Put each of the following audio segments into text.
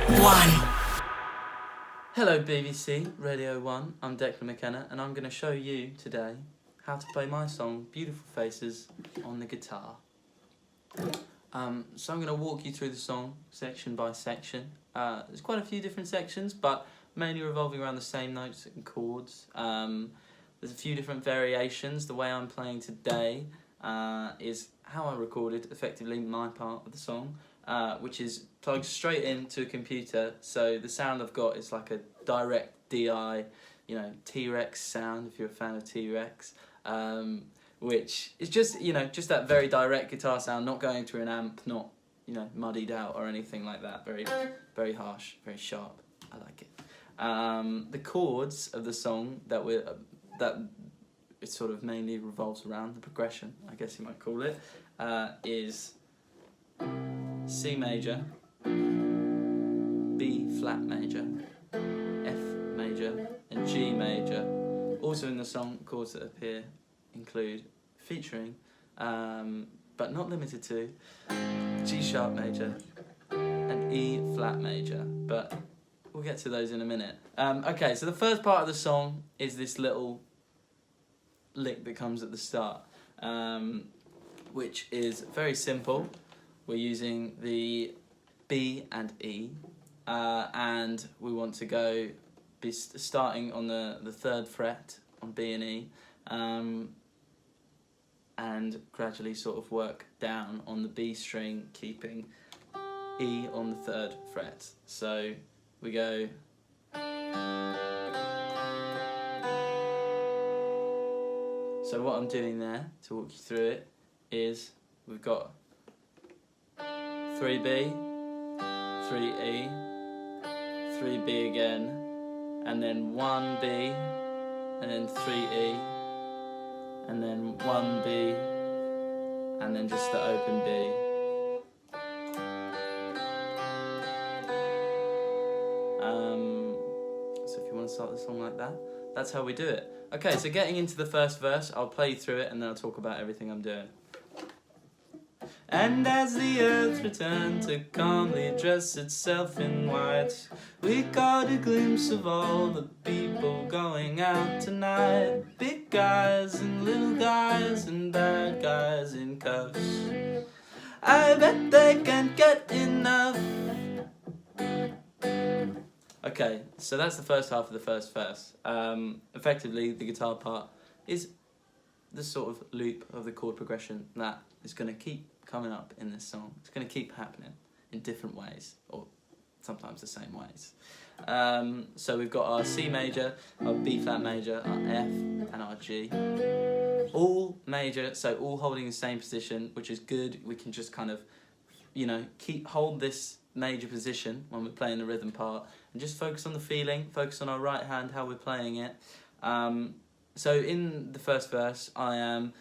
1. Hello BBC, Radio 1, I'm Declan McKenna and I'm going to show you today how to play my song Beautiful Faces on the guitar. So I'm going to walk you through the song section by section. There's quite a few different sections, but mainly revolving around the same notes and chords. There's a few different variations. The way I'm playing today is how I recorded effectively my part of the song, which is plugged straight into a computer. So the sound I've got is like a direct DI, T-Rex sound, if you're a fan of T-Rex, which is just, just that very direct guitar sound, not going through an amp, not, muddied out or anything like that. Very, very harsh, very sharp. I like it. The chords of the song that it sort of mainly revolves around, the progression, I guess you might call it, is C major, B flat major, F major, and G major. Also in the song, chords that appear include featuring, but not limited to, G sharp major and E flat major, but we'll get to those in a minute. Okay, so the first part of the song is this little lick that comes at the start, which is very simple. We're using the B and E, and we want to be starting on the 3rd fret on B and E, and gradually sort of work down on the B string, keeping E on the 3rd fret. So we go. So what I'm doing there, to walk you through it, is we've got 3B, 3E, 3B again, and then 1B, and then 3E, and then 1B, and then just the open B. So if you want to start the song like that, that's how we do it. Okay, so getting into the first verse, I'll play you through it and then I'll talk about everything I'm doing. And as the earth returned to calmly dress itself in white, we got a glimpse of all the people going out tonight. Big guys and little guys and bad guys in cuffs. I bet they can't get enough. Okay, so that's the first half of the first verse. Effectively, the guitar part is the sort of loop of the chord progression that is going to keep coming up in this song. It's going to keep happening in different ways, or sometimes the same ways. So we've got our C major, our B flat major, our F, and our G. All major, so all holding the same position, which is good. We can just kind of, hold this major position when we're playing the rhythm part and just focus on the feeling, focus on our right hand, how we're playing it. So in the first verse, I am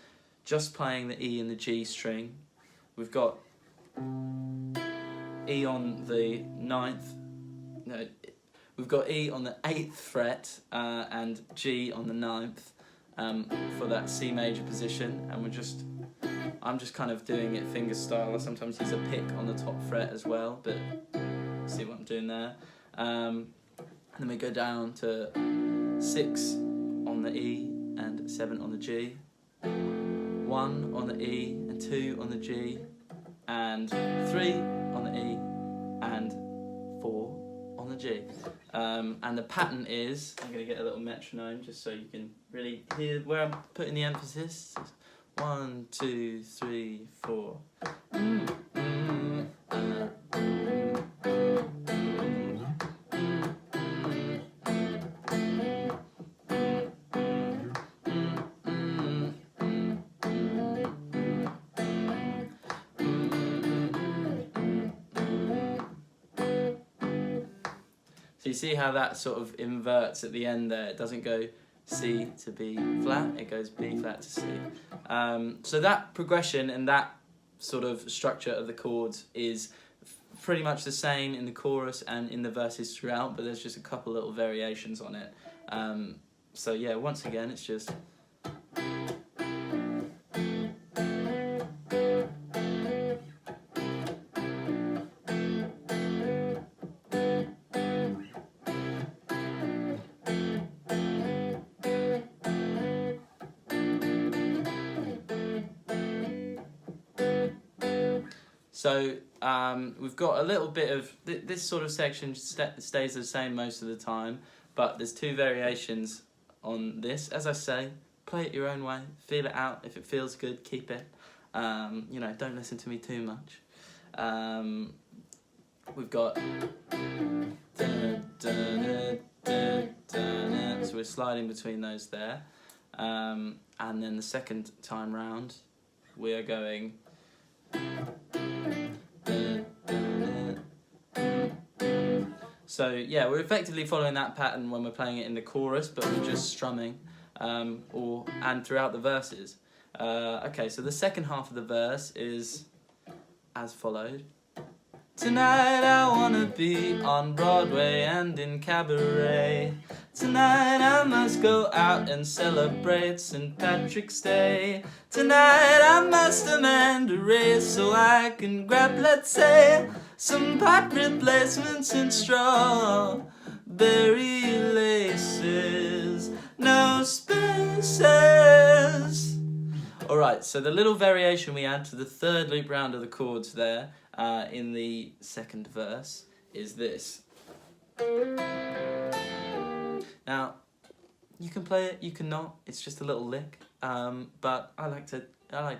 just playing the E and the G string. We've got E on the 9th, we've got E on the 8th fret and G on the 9th for that C major position, and I'm just kind of doing it finger style. I sometimes use a pick on the top fret as well, but see what I'm doing there. And then we go down to 6 on the E and 7 on the G, 1 on the E and 2 on the G, and 3 on the E and 4 on the G. And the pattern is, I'm going to get a little metronome just so you can really hear where I'm putting the emphasis. 1, 2, 3, 4. So you see how that sort of inverts at the end there. It doesn't go C to B flat, it goes B flat to C. So that progression and that sort of structure of the chords is pretty much the same in the chorus and in the verses throughout, but there's just a couple little variations on it. So yeah, once again, it's just... So we've got a little bit of this sort of section stays the same most of the time, but there's 2 variations on this. As I say, play it your own way, feel it out. If it feels good, keep it. You know, don't listen to me too much. We've got so we're sliding between those there, and then the second time round we are going. So yeah, we're effectively following that pattern when we're playing it in the chorus, but we're just strumming, and throughout the verses. Okay, so the second half of the verse is as followed. Tonight I wanna be on Broadway and in cabaret. Tonight I must go out and celebrate St. Patrick's Day. Tonight I must demand a raise so I can grab, let's say, some pot replacements and strawberry laces. No spaces. Alright, so the little variation we add to the third loop round of the chords there in the second verse is this. Now, you can play it, you can not. It's just a little lick, but I like to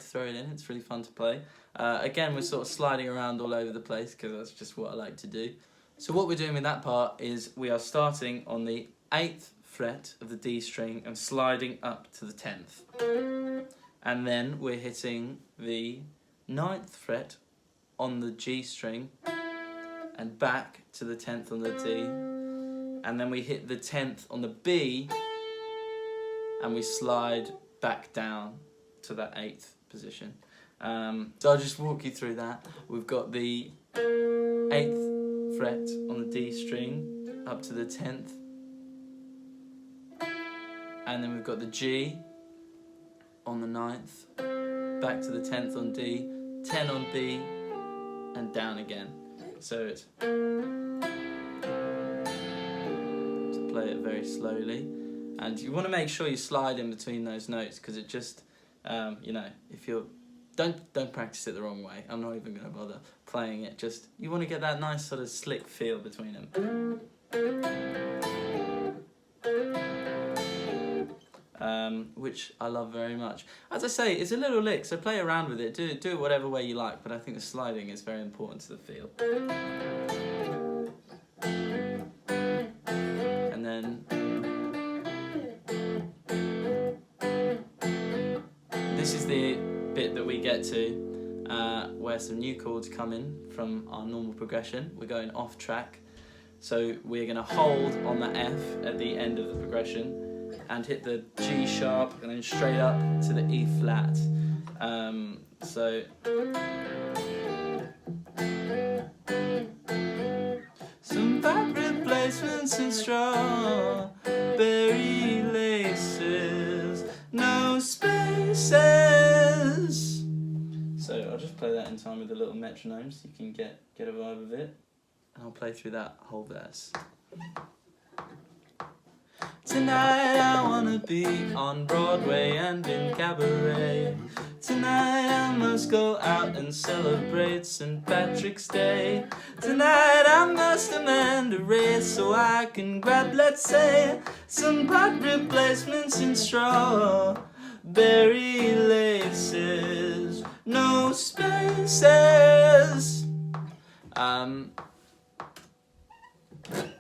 throw it in. It's really fun to play. Again, we're sort of sliding around all over the place because that's just what I like to do. So what we're doing with that part is we are starting on the 8th fret of the D string and sliding up to the 10th. And then we're hitting the 9th fret on the G string and back to the 10th on the D, and then we hit the 10th on the B and we slide back down to that 8th position. So I'll just walk you through that. We've got the 8th fret on the D string up to the 10th, and then we've got the G on the 9th, back to the 10th on D, 10 on B, and down again. So it's to play it very slowly, and you want to make sure you slide in between those notes because it just, you know, if you're don't practice it the wrong way. I'm not even going to bother playing it. Just you want to get that nice sort of slick feel between them. Which I love very much. As I say, it's a little lick, so play around with it. Do it whatever way you like, but I think the sliding is very important to the feel. And then this is the bit that we get to where some new chords come in from our normal progression. We're going off track, so we're going to hold on the F at the end of the progression and hit the G sharp and then straight up to the E flat. So some fat replacements and strawberry laces, no spaces. So I'll just play that in time with a little metronome so you can get a vibe of it. And I'll play through that whole verse. Tonight I wanna be on Broadway and in cabaret. Tonight I must go out and celebrate St. Patrick's Day. Tonight I must demand a raise so I can grab, let's say, some pot replacements and strawberry laces, no spaces.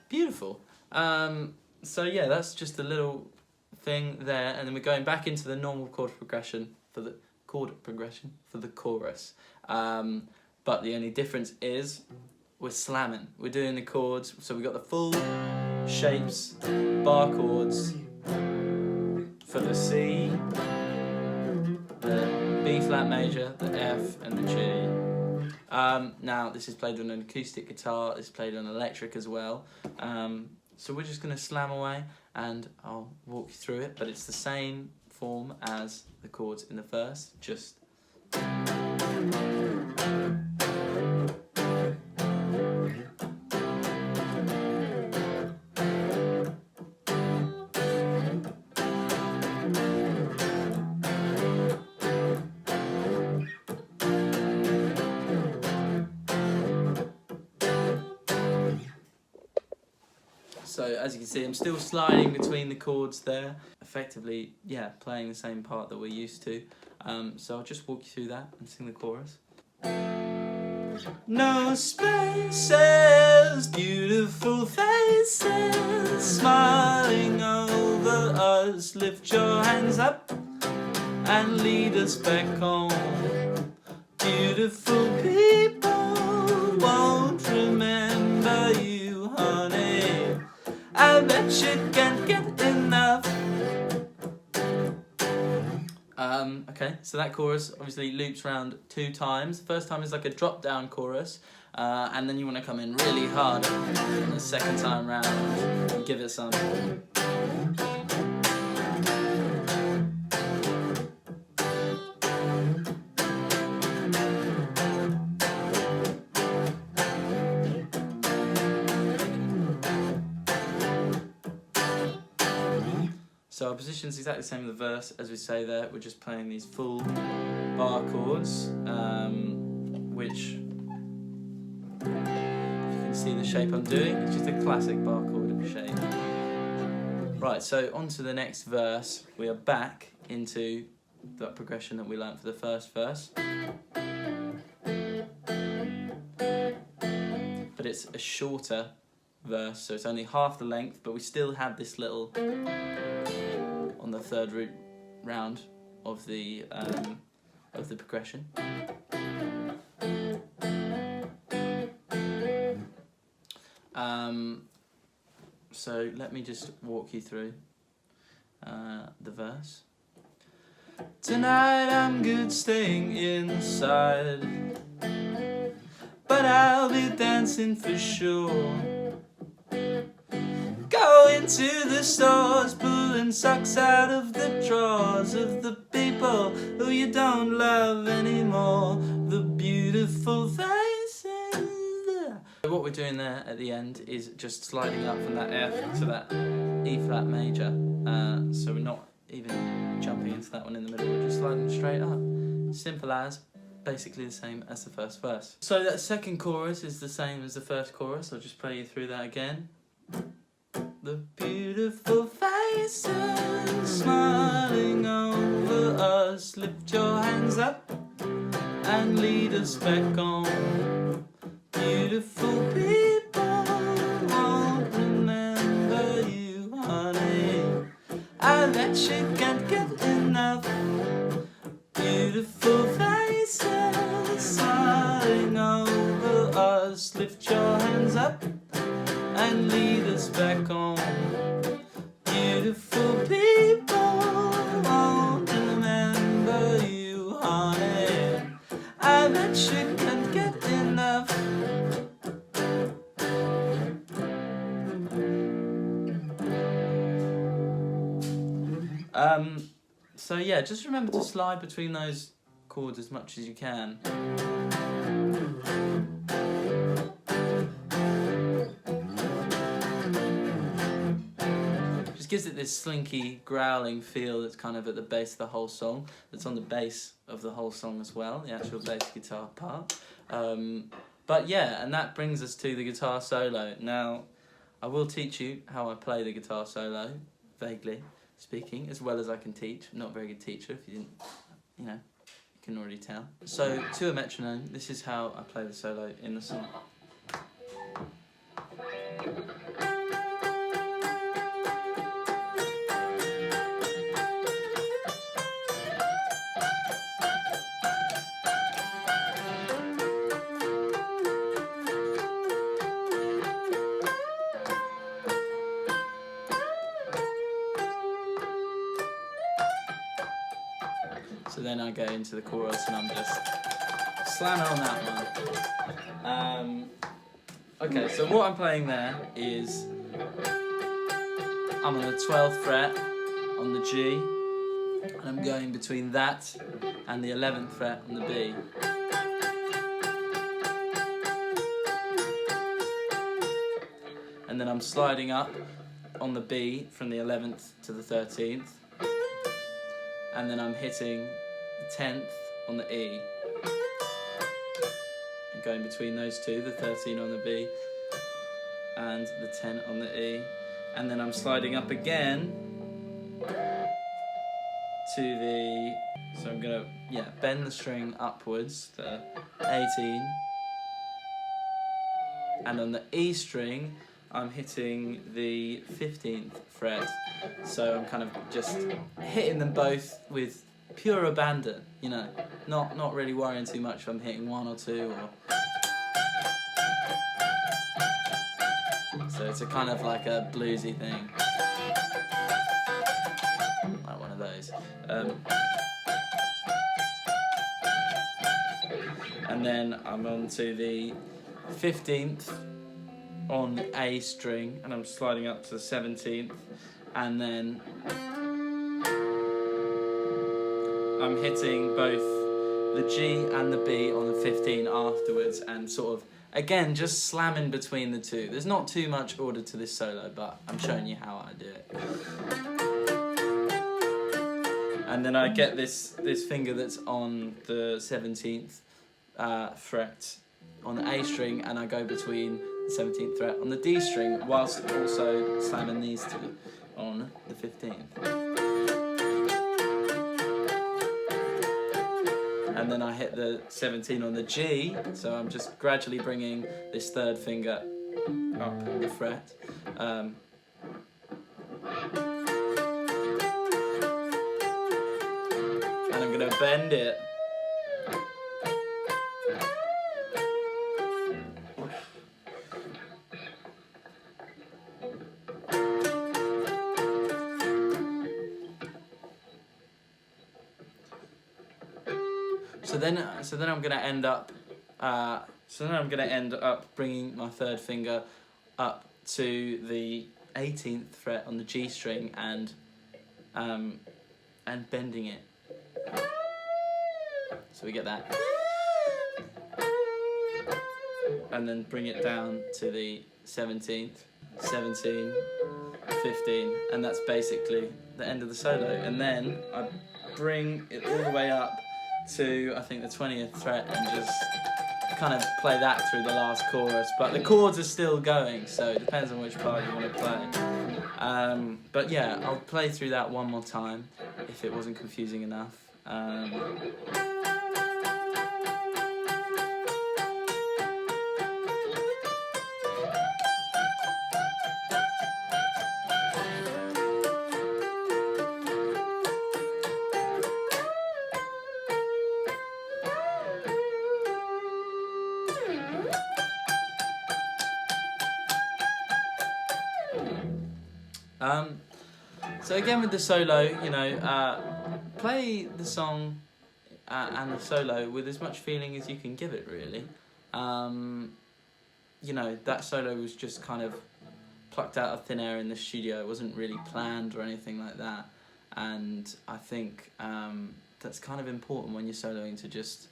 Beautiful. So yeah, that's just a little thing there, and then we're going back into the normal chord progression for the chorus. But the only difference is we're slamming. We're doing the chords, so we've got the full shapes, bar chords for the C, the B flat major, the F, and the G. Now this is played on an acoustic guitar. It's played on electric as well. So we're just going to slam away and I'll walk you through it, but it's the same form as the chords in the verse, just... So as you can see, I'm still sliding between the chords there, effectively, yeah, playing the same part that we're used to. So I'll just walk you through that and sing the chorus. No spaces, beautiful faces, smiling over us. Lift your hands up and lead us back home. Beautiful people won't remember you, honey. I bet you can't get enough. Okay, so that chorus obviously loops around 2 times. The first time is like a drop down chorus, and then you want to come in really hard on the second time round and give it some. So our position is exactly the same in the verse as we say there. We're just playing these full bar chords, which you can see the shape I'm doing. It's just a classic bar chord shape. Right, so on to the next verse. We are back into that progression that we learnt for the first verse. But it's a shorter verse, so it's only half the length, but we still have this little on the third round of the progression. So let me just walk you through the verse. Tonight I'm good staying inside, but I'll be dancing for sure. Going to the stores, pulling socks out of the drawers of the people who you don't love anymore. The beautiful faces. What we're doing there at the end is just sliding up from that F to that E flat major. So we're not even jumping into that one in the middle, we're just sliding straight up. Simple as, basically the same as the first verse. So that second chorus is the same as the first chorus. I'll just play you through that again. The beautiful faces smiling over us. Lift your hands up and lead us back home. Beautiful people won't remember you, honey. I bet you can't get enough. Beautiful faces smiling over us. Lift your hands up and lead us back home. Beautiful people won't remember you, honey. I bet you can't get enough. So yeah, just remember to slide between those chords as much as you can. Just gives it this slinky, growling feel that's kind of at the base of the whole song, that's on the bass of the whole song as well, the actual bass guitar part. But yeah, and that brings us to the guitar solo. Now, I will teach you how I play the guitar solo, vaguely speaking, as well as I can teach. I'm not a very good teacher, if you didn't, you can already tell. So, to a metronome, this is how I play the solo in the song. So then I go into the chorus and I'm just slamming on that one. Okay, so what I'm playing there is I'm on the 12th fret on the G, and I'm going between that and the 11th fret on the B. And then I'm sliding up on the B from the 11th to the 13th. And then I'm hitting the 10th on the E. And going between those two, the 13 on the B and the 10 on the E. and then I'm sliding up again to the, so I'm gonna bend the string upwards to 18, and on the E string I'm hitting the 15th fret, so I'm kind of just hitting them both with pure abandon, you know, not really worrying too much if I'm hitting one or two, or so it's a kind of like a bluesy thing, like one of those. And then I'm on to the 15th on A string, and I'm sliding up to the 17th, and then I'm hitting both the G and the B on the 15 afterwards, and sort of again just slamming between the two. There's not too much order to this solo, but I'm showing you how I do it. And then I get this finger that's on the 17th fret on the A string, and I go between the 17th fret on the D string, whilst also slamming these two on the 15th. And then I hit the 17 on the G, so I'm just gradually bringing this third finger up the fret. And I'm going to bend it. So then I'm going to end up. Bringing my third finger up to the 18th fret on the G string and bending it. So we get that, and then bring it down to the 17th, 17, 15, and that's basically the end of the solo. And then I bring it all the way up to, I think, the 20th fret, and just kind of play that through the last chorus, but the chords are still going, so it depends on which part you want to play. But yeah, I'll play through that one more time if it wasn't confusing enough. So again with the solo, you know, play the song and the solo with as much feeling as you can give it, really. You know, that solo was just kind of plucked out of thin air in the studio. It wasn't really planned or anything like that. And I think that's kind of important when you're soloing, to just,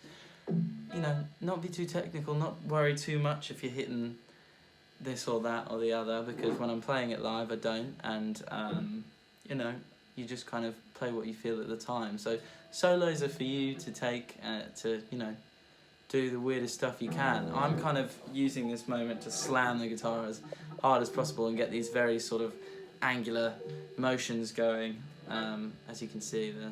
you know, not be too technical, not worry too much if you're hitting this or that or the other, because when I'm playing it live I don't, and you know, you just kind of play what you feel at the time. So solos are for you to take to, you know, do the weirdest stuff you can. I'm kind of using this moment to slam the guitar as hard as possible and get these very sort of angular motions going, as you can see there.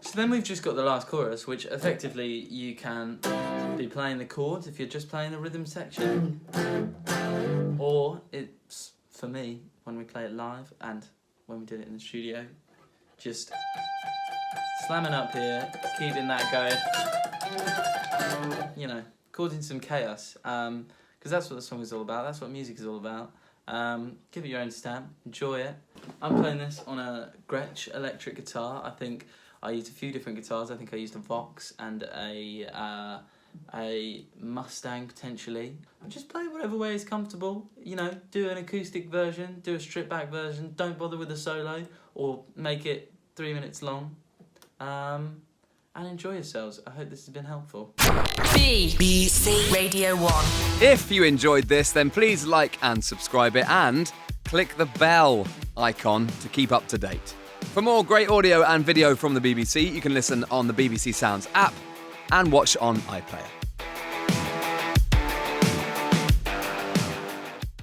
So then we've just got the last chorus, which effectively you can be playing the chords if you're just playing the rhythm section, or it's, for me, when we play it live and when we did it in the studio, just slamming up here, keeping that going, you know, causing some chaos, because that's what the song is all about, that's what music is all about. Give it your own stamp, enjoy it. I'm playing this on a Gretsch electric guitar. I think I used a few different guitars. I think I used a Vox and a Mustang potentially. Just play whatever way is comfortable. You know, do an acoustic version, do a stripped back version. Don't bother with a solo or make it 3 minutes long. And enjoy yourselves. I hope this has been helpful. BBC Radio 1. If you enjoyed this, then please like and subscribe it and click the bell icon to keep up to date. For more great audio and video from the BBC, you can listen on the BBC Sounds app and watch on iPlayer.